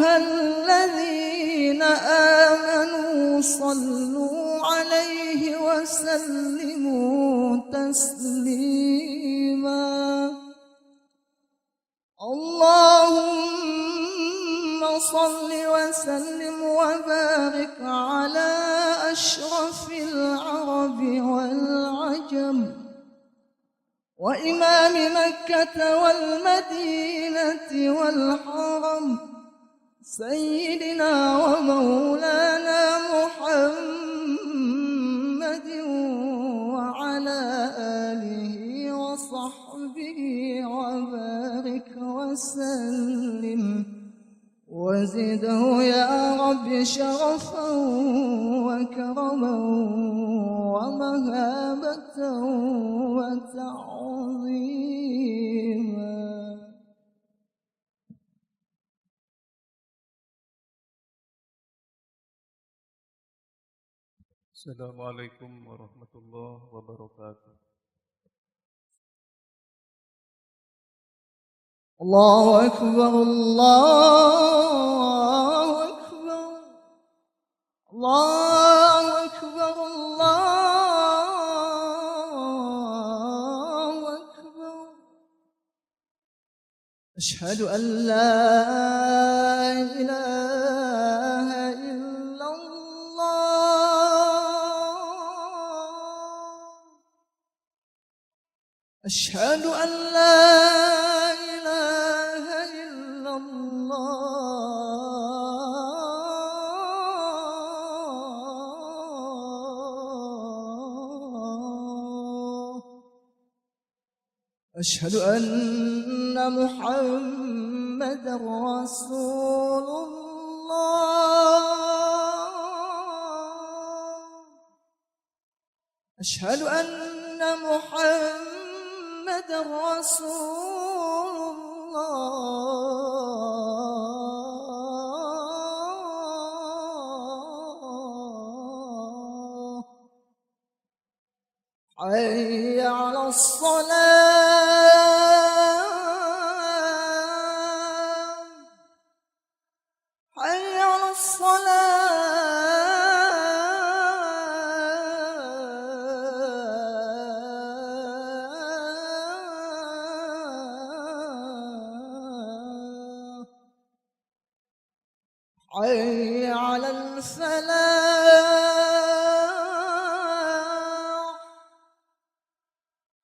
أيها الذين آمنوا صلوا عليه وسلموا تسليما اللهم صل وسلم وبارك على أشرف العرب والعجم وإمام مكة والمدينة والحرم سيدنا ومولانا محمد وعلى آله وصحبه وبارك وسلم وزده يا رب شرفا وكرما ومهابة وتعظيما. السلام عليكم ورحمة الله وبركاته. الله أكبر الله أكبر الله أكبر الله أكبر أشهد أن لا إله إلا الله أشهد أن لا إله إلا الله أشهد أن محمدا رسول الله أشهد أن محمدا رسول الله حي على الصلاة حي على الصلاة حي على الفلاح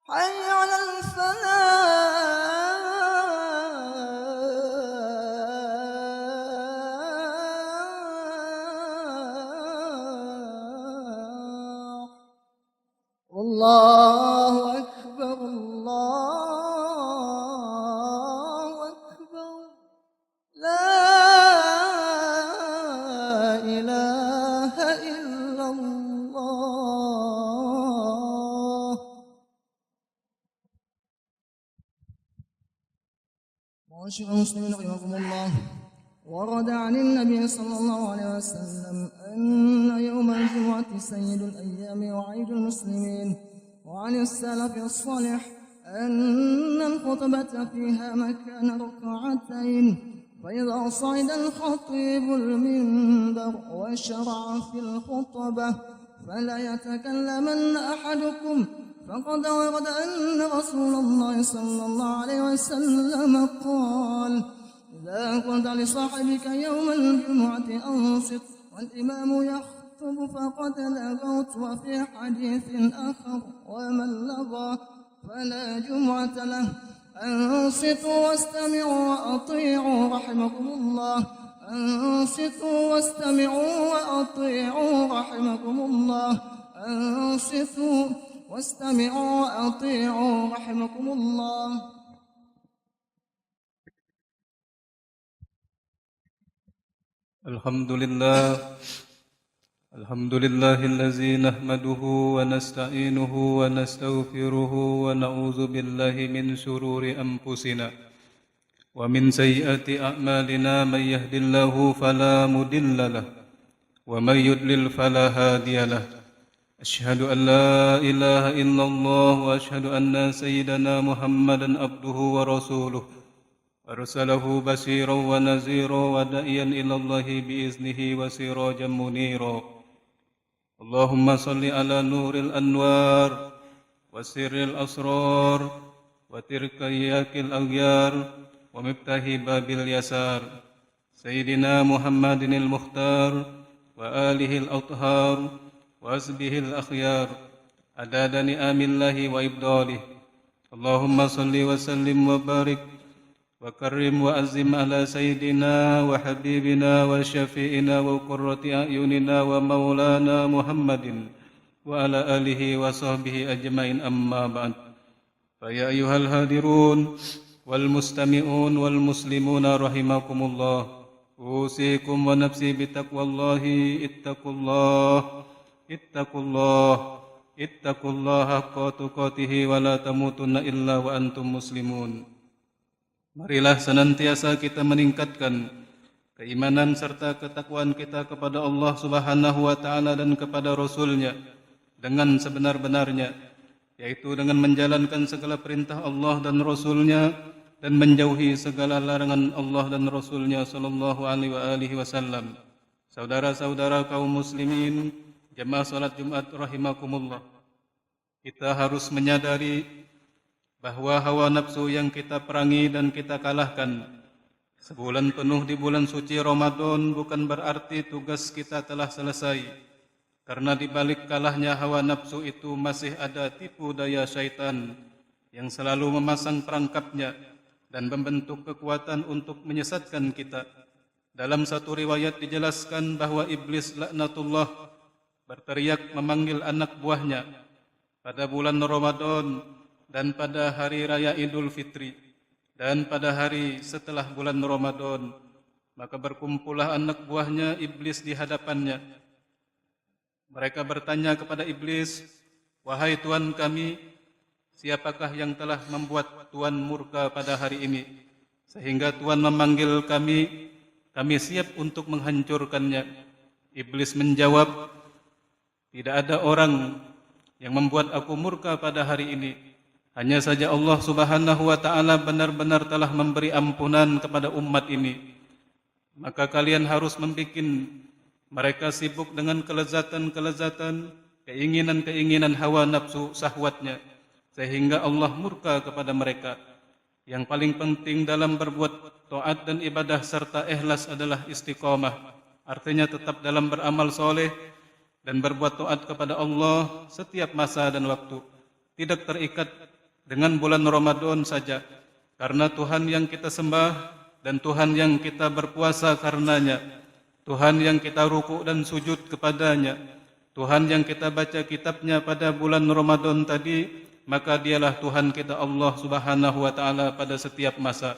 حي على الفلاح والله أكبر الله أكبر لا إله إلا الله. معاشر المسلمين رحمكم الله ورد عن النبي صلى الله عليه وسلم أن يوم الجمعة سيد الأيام وعيد المسلمين وعن السلف الصالح أن الخطبة فيها مكان ركعتين فإذا صعد الخطيب المنبر وشرع في الخطبة فلا يتكلمن أحدكم فقد ورد أن رسول الله صلى الله عليه وسلم قال إذا قلت لصاحبك يوم الجمعة أنصت والإمام يخطب فقد لغوت وفي حديث آخر ومن لغى فلا جمعة له أنصتوا واستمعوا وأطيعوا رحمكم الله أنصتوا واستمعوا وأطيعوا رحمكم الله أنصتوا واستمعوا وأطيعوا رحمكم الله. الحمد لله الذي نحمده ونستعينه ونستغفره ونعوذ بالله من شرور أنفسنا ومن سيئات أعمالنا من يهد الله فلا مضل له ومن يضلل فلا هادي له أشهد أن لا إله إلا الله وأشهد أن سيدنا محمدا عبده ورسوله أرسله بشيرا ونذيرا وداعيا إلى الله بإذنه وسراجا منيرا اللهم صل على نور الأنوار وسر الأسرار وتركياك الأغيار ومفتاح باب اليسار سيدنا محمد المختار وآله الأطهار وأصحابه الأخيار عدد نعم الله وإفضاله اللهم صل وسلم وبارك وكرم وأزم على سيدنا وحبيبنا وشفيئنا وقرة أعيننا ومولانا محمد وعلى آله وصحبه أجمعين أما بعد فيا أيها الحاضرون والمستمعون والمسلمون رحمكم الله أوصيكم ونفسي بتقوى الله اتقوا الله حق تقاته ولا تموتن إلا وأنتم مسلمون. Marilah senantiasa kita meningkatkan keimanan serta ketakwaan kita kepada Allah Subhanahu wa taala dan kepada Rasul-Nya dengan sebenar-benarnya, yaitu dengan menjalankan segala perintah Allah dan Rasul-Nya dan menjauhi segala larangan Allah dan Rasul-Nya sallallahu alaihi wasallam. Saudara-saudara kaum muslimin, jemaah salat Jumat rahimakumullah. Kita harus menyadari bahwa hawa nafsu yang kita perangi dan kita kalahkan sebulan penuh di bulan suci Ramadan bukan berarti tugas kita telah selesai. Karena di balik kalahnya hawa nafsu itu masih ada tipu daya syaitan yang selalu memasang perangkapnya dan membentuk kekuatan untuk menyesatkan kita. Dalam satu riwayat dijelaskan bahwa iblis laknatullah berteriak memanggil anak buahnya pada bulan Ramadan dan pada hari raya Idul Fitri dan pada hari setelah bulan Ramadan, maka berkumpullah anak buahnya iblis di hadapannya. Mereka bertanya kepada iblis, "Wahai Tuhan kami, siapakah yang telah membuat Tuhan murka pada hari ini sehingga Tuhan memanggil kami, kami siap untuk menghancurkannya?" Iblis menjawab, "Tidak ada orang yang membuat aku murka pada hari ini. Hanya saja Allah Subhanahu wa taala benar-benar telah memberi ampunan kepada umat ini. Maka kalian harus membuat mereka sibuk dengan kelezatan-kelezatan, keinginan-keinginan hawa nafsu syahwatnya, sehingga Allah murka kepada mereka. Yang paling penting dalam berbuat taat dan ibadah serta ikhlas adalah istiqamah. Artinya tetap dalam beramal soleh dan berbuat taat kepada Allah setiap masa dan waktu. Tidak terikat dengan bulan Ramadan saja, karena Tuhan yang kita sembah dan Tuhan yang kita berpuasa karenanya, Tuhan yang kita ruku dan sujud kepadanya, Tuhan yang kita baca kitabnya pada bulan Ramadan tadi, maka dialah Tuhan kita Allah Subhanahu wa taala pada setiap masa.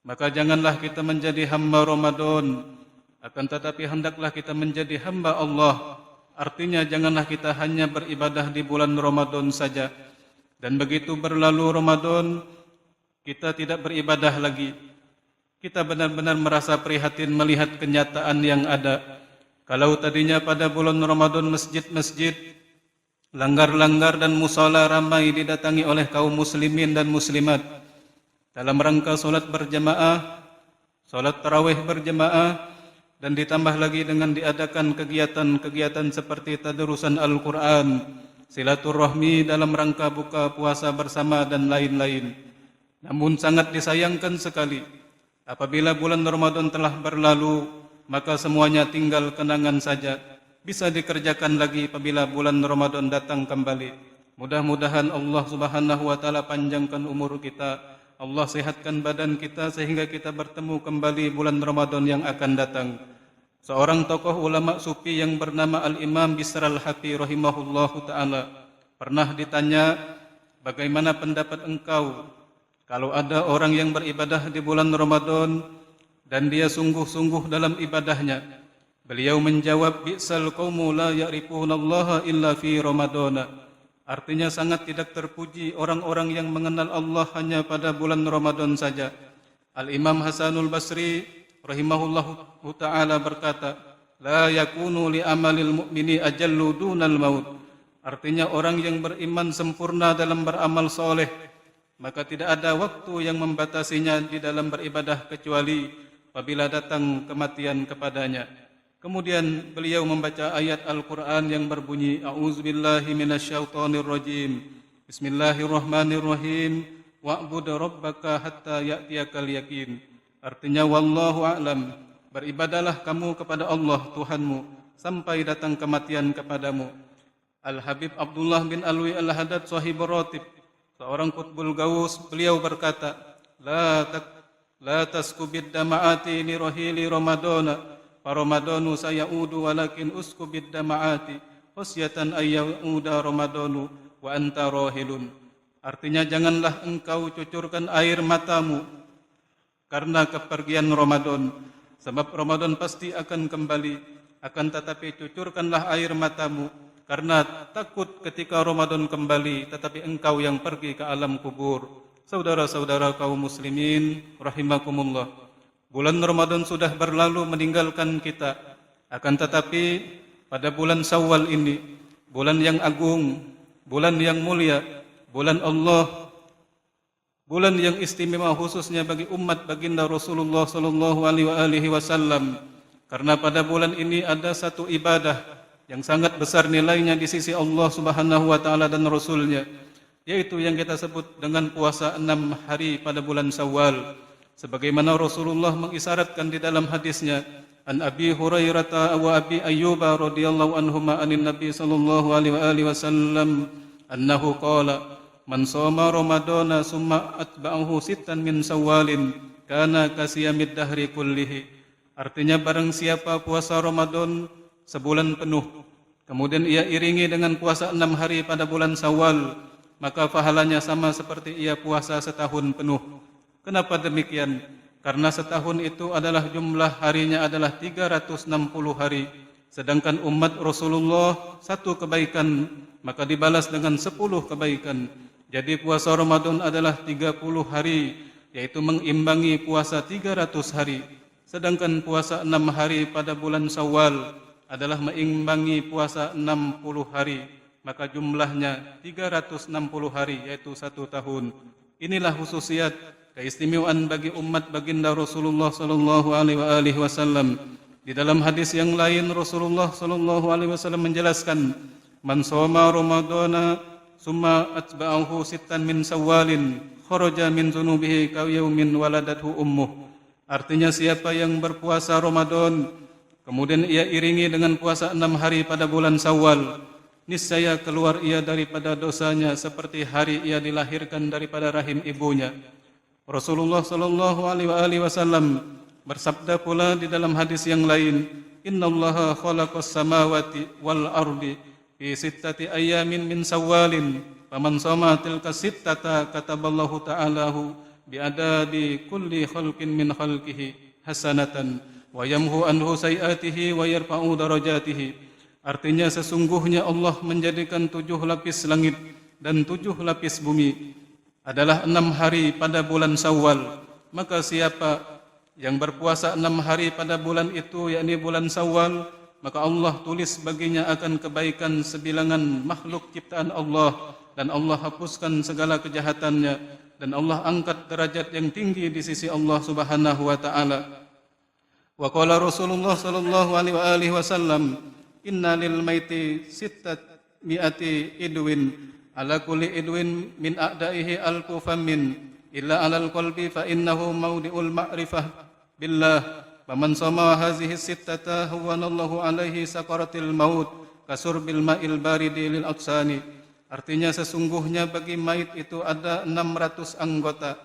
Maka janganlah kita menjadi hamba Ramadan, akan tetapi hendaklah kita menjadi hamba Allah. Artinya janganlah kita hanya beribadah di bulan Ramadan saja, dan begitu berlalu Ramadan, kita tidak beribadah lagi. Kita benar-benar merasa prihatin melihat kenyataan yang ada. Kalau tadinya pada bulan Ramadan masjid-masjid, langgar-langgar dan musala ramai didatangi oleh kaum muslimin dan muslimat dalam rangka solat berjamaah, solat tarawih berjamaah, dan ditambah lagi dengan diadakan kegiatan-kegiatan seperti tadarusan Al-Quran, silaturahmi dalam rangka buka puasa bersama dan lain-lain. Namun sangat disayangkan sekali apabila bulan Ramadan telah berlalu, maka semuanya tinggal kenangan saja. Bisa dikerjakan lagi apabila bulan Ramadan datang kembali. Mudah-mudahan Allah Subhanahu wa taala panjangkan umur kita, Allah sehatkan badan kita sehingga kita bertemu kembali bulan Ramadan yang akan datang. Seorang tokoh ulama sufi yang bernama Al-Imam Bishr Al-Hafi rahimahullahu ta'ala pernah ditanya, bagaimana pendapat engkau kalau ada orang yang beribadah di bulan Ramadan dan dia sungguh-sungguh dalam ibadahnya? Beliau menjawab, bi'sal qaumu la ya'rifunallaha illa fi Ramadana. Artinya sangat tidak terpuji orang-orang yang mengenal Allah hanya pada bulan Ramadan saja. Al-Imam Hasanul Basri rahimahullahu ta'ala berkata, la yakunu li amalil mu'mini ajallu dunal maut. Artinya orang yang beriman sempurna dalam beramal soleh, maka tidak ada waktu yang membatasinya di dalam beribadah kecuali apabila datang kematian kepadanya. Kemudian beliau membaca ayat Al-Quran yang berbunyi, A'udzubillahi minasyaitonirrajim. Bismillahirrahmanirrahim. Wa'bud rabbaka hatta ya'tiyakal yakin. Artinya, wallahu a'lam. Beribadalah kamu kepada Allah Tuhanmu sampai datang kematian kepadamu. Al-Habib Abdullah bin Alwi Al-Haddad Sahibur Ratib, seorang qutbul gaus, beliau berkata, La taskubid dama'ati li rohili Ramadana, Ramadanu sayaudu walakin uskubid dama'ati khusyatan ayyauda Ramadanu wa anta rohilun. Artinya, janganlah engkau cucurkan air matamu karena kepergian Ramadan, sebab Ramadan pasti akan kembali, akan tetapi cucurkanlah air matamu karena takut ketika Ramadan kembali, tetapi engkau yang pergi ke alam kubur. Saudara-saudara kaum muslimin rahimakumullah, bulan Ramadan sudah berlalu meninggalkan kita, akan tetapi pada bulan Syawal ini, bulan yang agung, bulan yang mulia, bulan Allah, bulan yang istimewa khususnya bagi umat baginda Rasulullah sallallahu alaihi wasallam, karena pada bulan ini ada satu ibadah yang sangat besar nilainya di sisi Allah Subhanahu wa taala dan Rasulnya, yaitu yang kita sebut dengan puasa 6 hari pada bulan Syawal, sebagaimana Rasulullah mengisyaratkan di dalam hadisnya, An Abi Hurairah wa Abi Ayyub radhiyallahu anhuma anin Nabi sallallahu alaihi wasallam annahu qala man shoma ramadana summa atba'ahu sittan min Syawalin kana kasiyamid dahri kullihi. Artinya, barang siapa puasa Ramadan sebulan penuh, kemudian ia iringi dengan puasa 6 hari pada bulan Syawal, maka pahalanya sama seperti ia puasa setahun penuh. Kenapa demikian? Karena setahun itu adalah jumlah harinya adalah 360 hari, sedangkan umat Rasulullah satu kebaikan maka dibalas dengan 10 kebaikan. Jadi puasa Ramadan adalah 30 hari, yaitu mengimbangi puasa 300 hari, sedangkan puasa 6 hari pada bulan Syawal adalah mengimbangi puasa 60 hari, maka jumlahnya 360 hari, yaitu 1 tahun. Inilah khususiat keistimewaan bagi umat baginda Rasulullah sallallahu alaihi wasallam. Di dalam hadis yang lain Rasulullah sallallahu alaihi wasallam menjelaskan, man shoma ramadana summa atba'ahu sittan min Syawalin kharaja min dzunubihi ka yaumin waladathu ummuh. Artinya, siapa yang berpuasa Ramadan kemudian ia iringi dengan puasa 6 hari pada bulan Syawal, niscaya keluar ia daripada dosanya seperti hari ia dilahirkan daripada rahim ibunya. Rasulullah sallallahu alaihi wasallam bersabda pula di dalam hadis yang lain, Innallaha khalaqas samawati wal ardi fi sittati ayamin min Syawalin, faman shoma tilka sittata kataballahu ta'alahu bi'adadi kulli khalqin min khalqihi hasanatan wa yamhu anhu sayiatihi wa yarfa'u darajatihi. Artinya, sesungguhnya Allah menjadikan 7 lapis langit dan 7 lapis bumi adalah 6 hari pada bulan Syawal. Maka siapa yang berpuasa 6 hari pada bulan itu, yakni bulan Syawal, maka Allah tulis baginya akan kebaikan sebilangan makhluk ciptaan Allah, dan Allah hapuskan segala kejahatannya, dan Allah angkat derajat yang tinggi di sisi Allah Subhanahu wa taala. Wa qala Rasulullah sallallahu alaihi wasallam, Inna lil maiti sittat mi'ati idwin ala kulli idwin min a'daihi alfu famin illa alal qalbi fa innahu mawdi'ul ma'rifah billah. Faman shoma hazihi sittata huwanallahu alaihi sakaratil maut kasurbil ma'il baridi lil atsani. Artinya, sesungguhnya bagi mayit itu ada 600 anggota,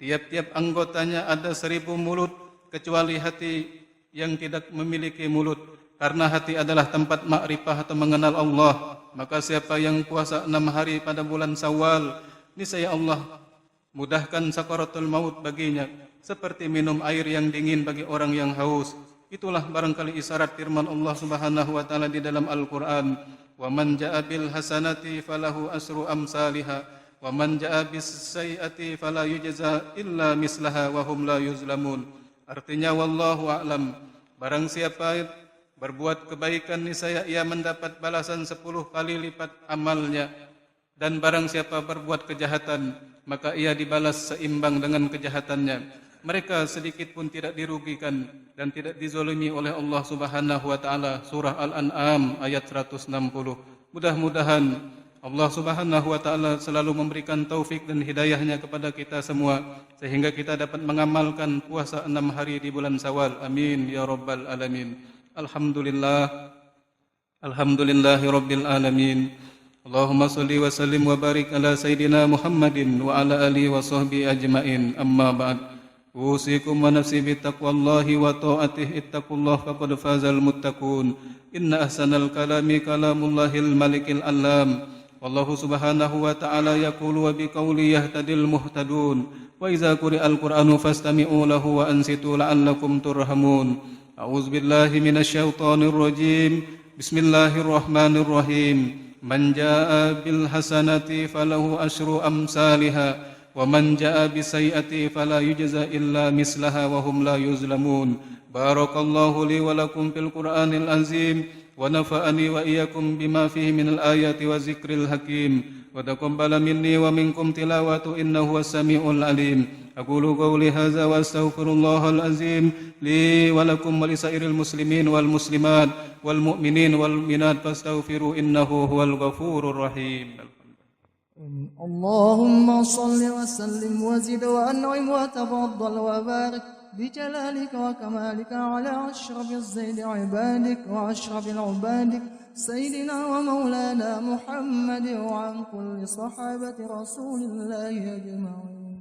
tiap-tiap anggotanya ada 1000 mulut, kecuali hati yang tidak memiliki mulut, karena hati adalah tempat makrifah atau mengenal Allah. Maka siapa yang puasa 6 hari pada bulan Syawal, niscaya Allah mudahkan sakaratul maut baginya, seperti minum air yang dingin bagi orang yang haus. Itulah barangkali isyarat firman Allah Subhanahu wa taala di dalam Al-Qur'an, "Wa man jaa'a bil hasanati falahu asru amsalihha wa man jaa'a bis sayyi'ati fala yujza illa mislaha wa hum la yuzlamun." Artinya, wallahu a'lam, barang siapa berbuat kebaikan niscaya ia mendapat balasan 10 kali lipat amalnya, dan barang siapa berbuat kejahatan maka ia dibalas seimbang dengan kejahatannya. Mereka sedikit pun tidak dirugikan dan tidak dizalimi oleh Allah Subhanahu wa taala. Surah Al-An'am ayat 160. Mudah-mudahan Allah Subhanahu wa taala selalu memberikan taufik dan hidayahnya kepada kita semua sehingga kita dapat mengamalkan puasa 6 hari di bulan Syawal. Amin ya rabbal alamin. Alhamdulillahi rabbil alamin. Allahumma salli wa sallim wa barik ala sayyidina Muhammadin wa ala alihi wa sahbihi ajmain. Amma ba'd. أوصيكم ونفسي بتقوى الله وطاعته اتقوا الله فقد فاز المتقون إن أحسن الكلام كلام الله الملك العلام والله سبحانه وتعالى يقول وبقوله يهتدي المهتدون وإذا قرئ القرآن فاستمعوا له وأنصتوا لعلكم ترحمون أعوذ بالله من الشيطان الرجيم بسم الله الرحمن الرحيم من جاء بالحسنة فله أشر أمثالها ومن جاء بسيئة فلا يجزى إلا مثلها وهم لا يظلمون بارك الله لي ولكم في القرآن العظيم ونفعني وإياكم بما فيه من الآيات والذكر الحكيم وتقبل مني ومنكم تلاوة إنه هو السميع العليم أقول قولي هذا وأستغفر الله العظيم لي ولكم ولسائر المسلمين والمسلمات والمؤمنين والمؤمنات فاستغفروا إنه هو الغفور الرحيم. اللهم صل وسلم وزد وأنعم وتفضل وبارك بجلالك وكمالك على أشرف الزيد عبادك وأشرف العبادك سيدنا ومولانا محمد وعن كل صحابة رسول الله أجمعين.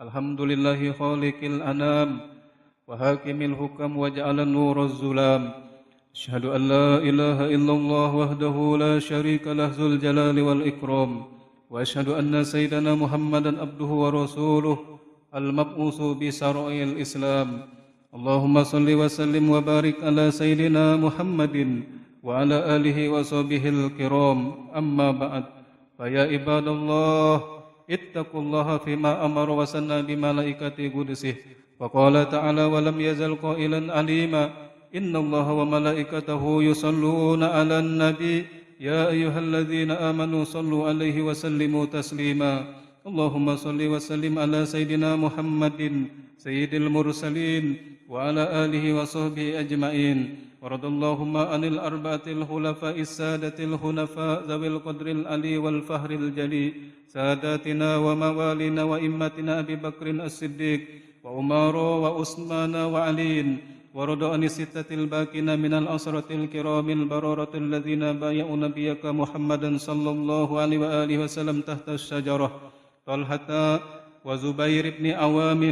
الحمد لله خالق الأنام وحاكم الحكم وجعل النور الظلام أشهد أن لا إله إلا الله وحده لا شريك له ذو الجلال والإكرام وأشهد أن سيدنا محمدا عبده ورسوله المبعوث بشرائع الإسلام اللهم صل وسلم وبارك على سيدنا محمد وعلى آله وصحبه الكرام أما بعد فيا عباد الله اتقوا الله فيما أمر وسنى بملائكته قدسه وقال تعالى ولم يزل قائلا عليما إن الله وملائكته يصلون على النبي يا أيها الذين آمنوا صلوا عليه وسلموا تسليما اللهم صل وسلم على سيدنا محمد سيد المرسلين وعلى آله وصحبه أجمعين ورضى اللهم عن الأربعة الخلفاء السادة الخلفاء ذوي القدر العلي والفهر الجلي ساداتنا وموالينا وإمتنا أبي بكر الصديق وعمر وعثمان وعلي ورضى عن الستة الباقين من العشرة الكرام البررة الذين بايعوا نبيك محمدا صلى الله عليه وآله وسلم تحت الشجرة طلحة وزبير بن عوام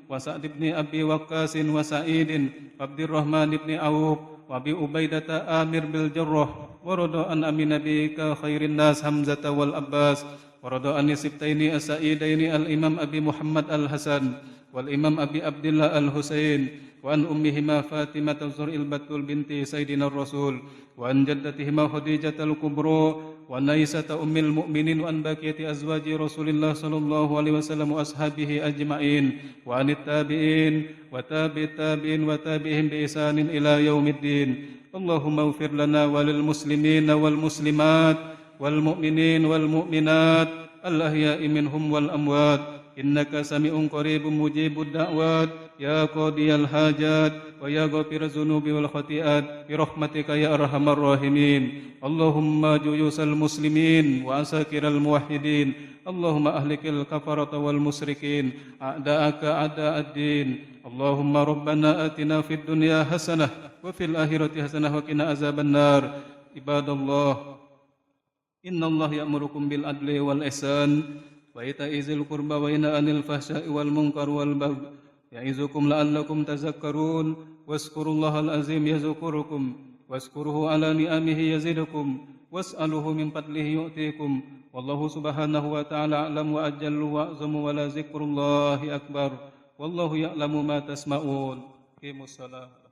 وسعد بن أبي وقاص وسعيد وعبد الرحمن بن عوف وأبي عبيدة آمر بالجرة ورضى عن أمي نبيك خير الناس حمزة والعباس ورضى عن السبتين السعيدين الإمام أبي محمد الحسن والإمام أبي عبد الله الحسين وعن أمهما فاطمة الزهراء البتول بنت سيدنا الرسول وعن جدتهما خديجة الكبرى ونيسة أم المؤمنين وعن بقية أزواج رسول الله صلى الله عليه وسلم وأصحابه أجمعين وعن التابعين وتابع التابعين وتابعهم بإحسان إلى يوم الدين اللهم اغفر لنا وللمسلمين والمسلمات والمؤمنين والمؤمنات الأحياء منهم والأموات إنك سميع قريب مجيب الدعوات يا قاضي الحاجات ويا غافر الذنوب والخطيئات برحمتك يا أرحم الراحمين اللهم جيوش المسلمين وعساكر الموحدين اللهم أهلك الكفرة والمشركين أعداءك أعداء الدين اللهم ربنا آتنا في الدنيا حسنة وفي الآخرة حسنة وقنا عذاب النار عباد الله إن الله يأمركم بالعدل والإحسان وإيتاء ذي القربى وينهى عن الفحشاء والمنكر والبغي يعظكم لعلكم تذكرون واذكروا الله العظيم يذكركم واشكروه على نعمه يزدكم واسألوه من فضله يؤتيكم والله سبحانه وتعالى أعلم وأجل وأعظم ولا ذكر الله أكبر والله يعلم ما تسمعون. قيموا الصلاة.